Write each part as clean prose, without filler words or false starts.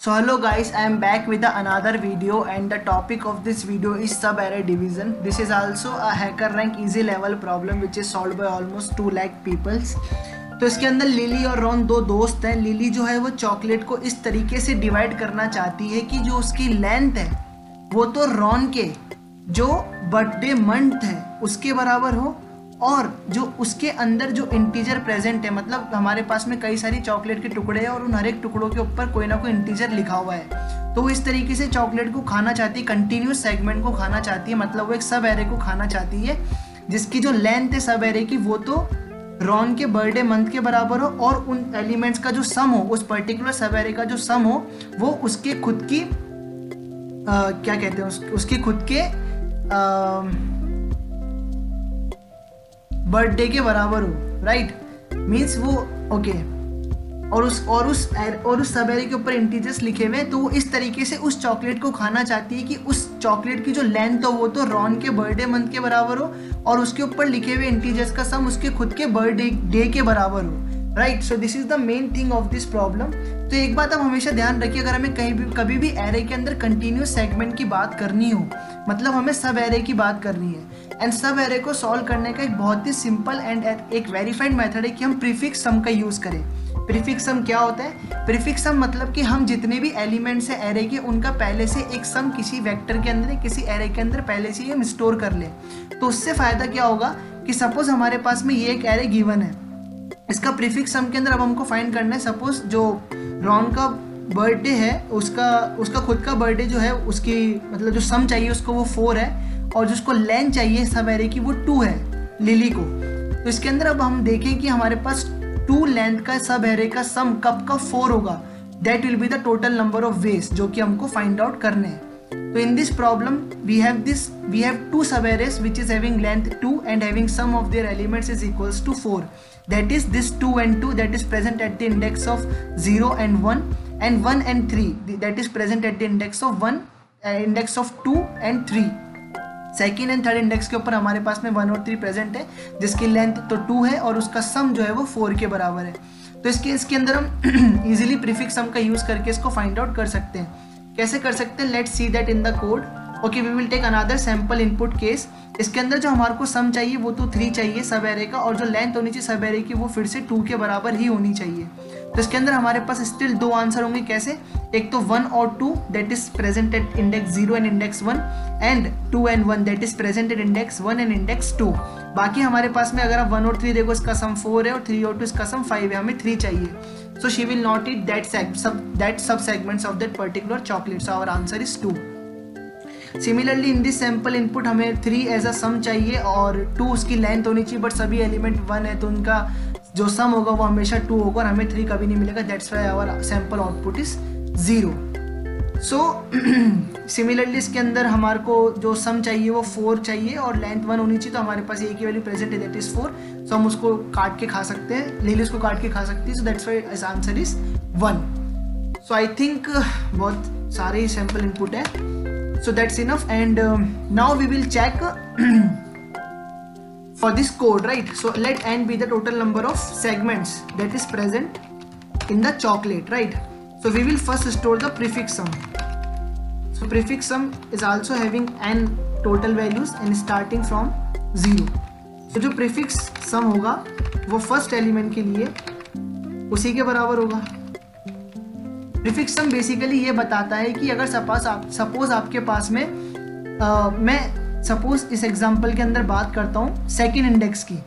So hello guys, I am back with another video and the topic of this video is sub-array division. This is also a HackerRank easy level problem which is solved by almost 2 lakh peoples. तो इसके अंदर lily और Ron दो दोस्त हैं। Lily जो है वो चॉकलेट को इस तरीके से डिवाइड करना चाहती है कि जो उसकी लेंथ है वो तो रॉन के जो बर्थडे मंथ है उसके बराबर हो और जो उसके अंदर जो इंटीजर प्रेजेंट है, मतलब हमारे पास में कई सारी चॉकलेट के टुकड़े हैं और उन हर एक टुकड़ों के ऊपर कोई ना कोई इंटीजर लिखा हुआ है। तो वो इस तरीके से चॉकलेट को खाना चाहती है, कंटिन्यूस सेगमेंट को खाना चाहती है, मतलब वो एक सब एरे को खाना चाहती है जिसकी जो लेंथ है सब एरे की वो तो रॉन के बर्थडे मंथ के बराबर हो और उन एलिमेंट्स का जो सम हो, उस पर्टिकुलर सब एरे का जो सम हो वो उसके खुद की क्या कहते हैं उसके खुद के बर्थडे के बराबर हो, राइट। मीन्स वो ओके और उस सब एरे के ऊपर इंटीजर्स लिखे हुए हैं। तो वो इस तरीके से उस चॉकलेट को खाना चाहती है कि उस चॉकलेट की जो लेंथ हो वो तो रॉन के बर्थडे मंथ के बराबर हो और उसके ऊपर लिखे हुए इंटीजर्स का सम उसके खुद के बर्थडे डे के बराबर हो, right. So this is the main thing of this problem. तो एक बात आप हमेशा ध्यान रखिए, अगर हमें कभी भी एरे के अंदर कंटिन्यूस सेगमेंट की बात करनी हो, मतलब हमें सब एरे की बात करनी है, एंड सब एरे को सॉल्व करने का एक बहुत ही सिंपल एंड एक वेरीफाइड मेथड है कि हम प्रीफिक्स सम का यूज करें। प्रीफिक्स सम क्या होता है? प्रीफिक्स सम मतलब कि हम जितने भी एलिमेंट्स है एरे के उनका पहले से एक सम किसी वेक्टर के अंदर किसी एरे के अंदर पहले से ही हम स्टोर कर ले। तो उससे फायदा क्या होगा कि सपोज हमारे पास में ये एक एरे गिवन है, इसका प्रीफिक्स सम के अंदर अब हमको फाइंड करना है। सपोज जो रॉन का बर्थडे है उसका खुद का बर्थडे जो है उसकी मतलब जो सम चाहिए उसको वो 4 है और जिसको लेंथ चाहिए सब एरे की वो 2 है लिली को। तो इसके अंदर अब हम देखें कि हमारे पास 2 लेंथ का सब एरे का सम कब का 4 होगा, that will be the total number of ways जो कि हमको फाइंड आउट करने हैं। तो in this problem we have 2 sub-arrays which is having length 2 and having sum of their elements is equals to 4. That is this 2 and 2 that is present at the index of 0 and 1 and 1 and 3 that is present at the index of 1 index of 2 and 3. Second and third index के ऊपर हमारे पास में 1 और 3 present है जिसकी length तो 2 है और उसका सम जो है वो 4 के बराबर है। तो इसके अंदर हम इजीली प्रीफिक्स सम का यूज करके इसको फाइंड आउट कर सकते हैं। कैसे कर सकते हैं? Let's see that in the code. Okay, we will take another sample input case. इसके अंदर जो हमारे को सम चाहिए वो तो 3 चाहिए सब एरे का और जो लेंथ होनी चाहिए सब एरे की वो फिर से 2 के बराबर ही होनी चाहिए। तो इसके अंदर हमारे पास स्टिल 2 आंसर होंगे। कैसे? एक तो 1 और 2 that is present at index 0 and index 1 and 2 and 1 that is present at index 1 and index 2। बाकी हमारे पास में अगर आप 1 और 3 देखो इसका सम 4 है और 3 और 2 इसका सम 5 है, हमें 3 चाहिए। So she will not eat that sub segments of that particular chocolate. So our answer is 2. Similarly in this sample input हमें 3 as a sum चाहिए और 2 उसकी लेंथ होनी चाहिए, बट सभी एलिमेंट 1 है तो उनका जो सम होगा वो हमेशा 2 होगा और हमें 3 कभी नहीं मिलेगा। That's why our sample output is 0. So similarly इसके अंदर हमारे को जो सम चाहिए वो 4 चाहिए और लेंथ 1 होनी चाहिए, तो हमारे पास एक ही वैल्यू प्रेजेंट है दैट इज 4। सो हम उसको काट के खा सकते हैं, लिली उसको काट के खा सकती है। सो दैट्स व्हाई इस answer is 1। So I think बहुत सारे सैंपल इनपुट है, so that's enough and now we will check for this code, right. So let n be the total number of segments that is present in the chocolate, right? So we will first store the prefix sum. So prefix sum is also having n total values and starting from 0. तो जो prefix सम होगा वो first element के लिए उसी के बराबर होगा। प्रीफिक्स सम बेसिकली ये बताता है कि अगर सपोज आपके पास में मैं सपोज इस एग्जांपल के अंदर बात करता हूँ सेकंड इंडेक्स की,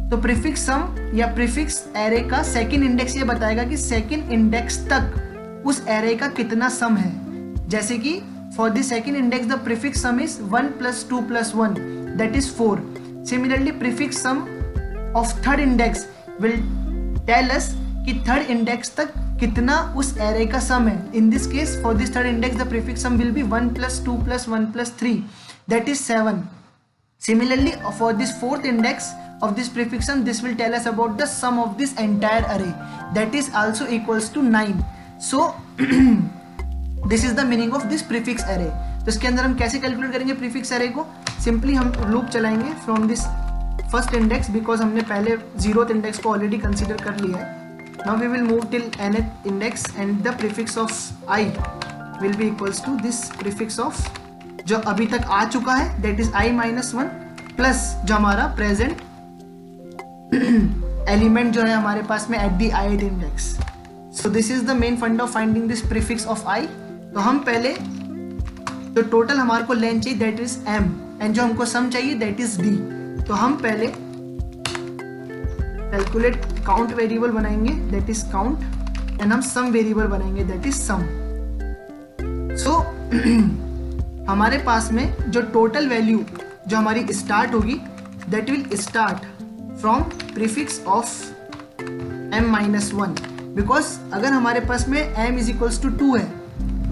तो प्रीफिक्स सम या प्रीफिक्स एरे का सेकंड इंडेक्स ये बताएगा कि सेकंड इंडेक्स तक उस एरे का कितना सम है। जैसे कि for the second index the prefix some is 1 + 2 + 1 that is 4। Similarly, prefix sum of third index will tell us कि third index तक कितना उस array का sum है। In this case, for this third index, the prefix sum will be 1 + 2 + 1 + 3, that is 7. Similarly, for this fourth index of this prefix sum, this will tell us about the sum of this entire array, that is also equals to 9. So, this is the meaning of this prefix array. तो इसके अंदर हम कैसे calculate करेंगे prefix array को? Simply हम loop चलाएंगे from this first index, because हमने पहले 0th इंडेक्स को ऑलरेडी कंसीडर कर लिया है। Now we will move till nth index and the prefix of I will be equals to this prefix of जो अभी तक आ चुका है that is I minus 1 plus जो हमारा प्रेजेंट एलिमेंट जो है हमारे पास में at the ith index. So this is the main fund of finding this prefix of I. तो हम पहले जो टोटल हमारे को लेंथ चाहिए that is m एंड जो हमको सम चाहिए that is d. तो हम पहले कैलकुलेट काउंट वेरिएबल बनाएंगे that is count एंड हम सम वेरिएबल बनाएंगे that is sum. So हमारे पास में जो टोटल वैल्यू जो हमारी स्टार्ट होगी that will start from prefix of m minus 1 because अगर हमारे पास में m is equals to 2 है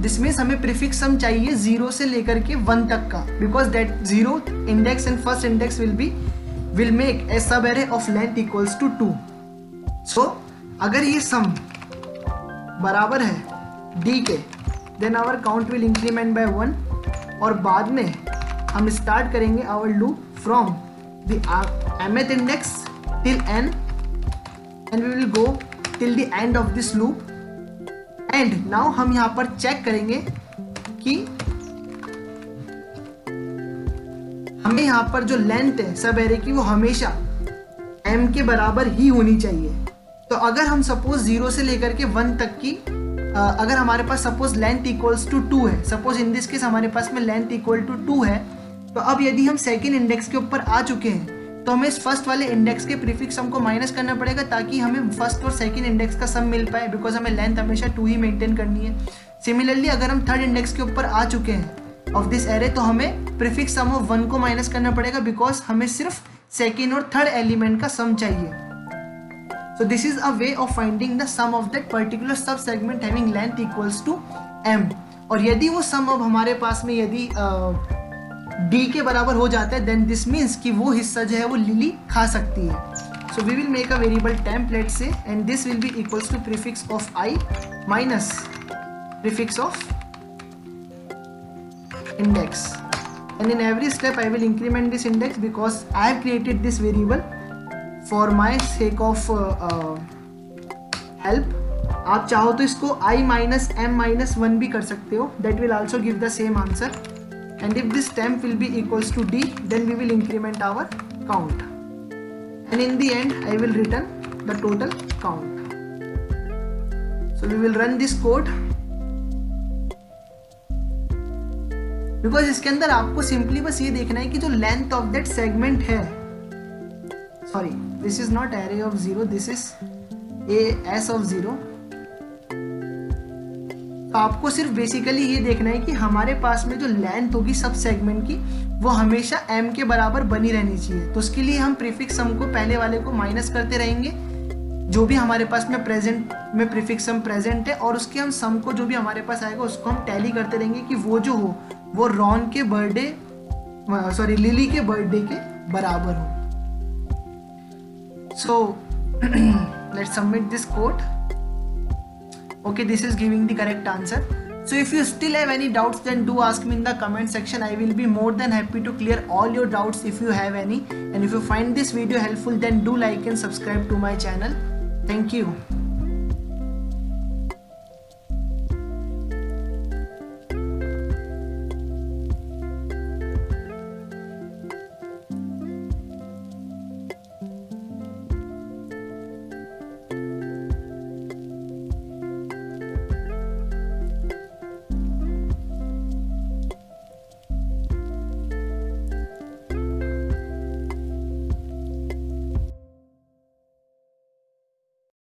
दिस मीन्स हमें प्रीफिक्स सम चाहिए 0 से लेकर के 1 तक का because that 0 index and first index will make a sub array of length equals to 2. So अगर ये सम बराबर है d के then our count will increment by 1 और बाद में हम स्टार्ट करेंगे our loop from the mth index till n and we will go till the end of this loop. And now हम यहाँ पर चेक करेंगे कि हमें यहाँ पर जो लेंथ है सब एरे की वो हमेशा m के बराबर ही होनी चाहिए. तो अगर हम सपोज 0 से लेकर के 1 तक की अगर हमारे पास सपोज लेंथ इक्वल्स टू 2 है सपोज इन दिस केस हमारे पास में लेंथ इक्वल टू 2 है तो अब यदि हम सेकेंड इंडेक्स के ऊपर आ चुके हैं तो हमें इस फर्स्ट वाले इंडेक्स के प्रीफिक्स सम को माइनस करना पड़ेगा ताकि हमें फर्स्ट और सेकंड इंडेक्स का सम मिल पाए बिकॉज हमें लेंथ हमेशा 2 ही मेंटेन करनी है. सिमिलरली अगर हम थर्ड इंडेक्स के ऊपर आ चुके हैं ऑफ दिस एरे तो हमें प्रीफिक्स सम ऑफ 1 को माइनस करना पड़ेगा बिकॉज हमें सिर्फ सेकेंड और थर्ड एलिमेंट का सम चाहिए. So this is a way of finding the sum of that particular sub segment having length equals to m. और यदि वो सम अब हमारे पास में यदि d के बराबर हो जाता है देन दिस मीन्स कि वो हिस्सा जो है वो लिली खा सकती है. So we will make a variable temp let's say and this will be equals to prefix of I minus prefix of index and in every step I will increment this index because I have created this variable for my sake of help. आप चाहो तो इसको I minus m minus 1 भी कर सकते हो that will also give the same answer. And if this temp will be equals to d then we will increment our count and in the end I will return the total count. So we will run this code because इसके अंदर आपको simply बस ये देखना है कि जो length of that segment है sorry this is not array of 0 this is A S of 0. तो आपको सिर्फ बेसिकली ये देखना है कि हमारे पास में जो लेंथ होगी सब सेगमेंट की वो हमेशा m के बराबर बनी रहनी चाहिए. तो उसके लिए हम प्रीफिक्स सम को पहले वाले को माइनस करते रहेंगे जो भी हमारे पास में प्रेजेंट में प्रीफिक्स सम प्रेजेंट है और उसके हम सम को जो भी हमारे पास आएगा उसको हम टैली करते रहेंगे कि वो जो हो वो रॉन के बर्थडे सॉरी लिली के बर्थडे के बराबर हो. So let's submit this code. Okay, this is giving the correct answer. So if you still have any doubts then do ask me in the comment section. I will be more than happy to clear all your doubts if you have any. And if you find this video helpful then do like and subscribe to my channel. Thank you.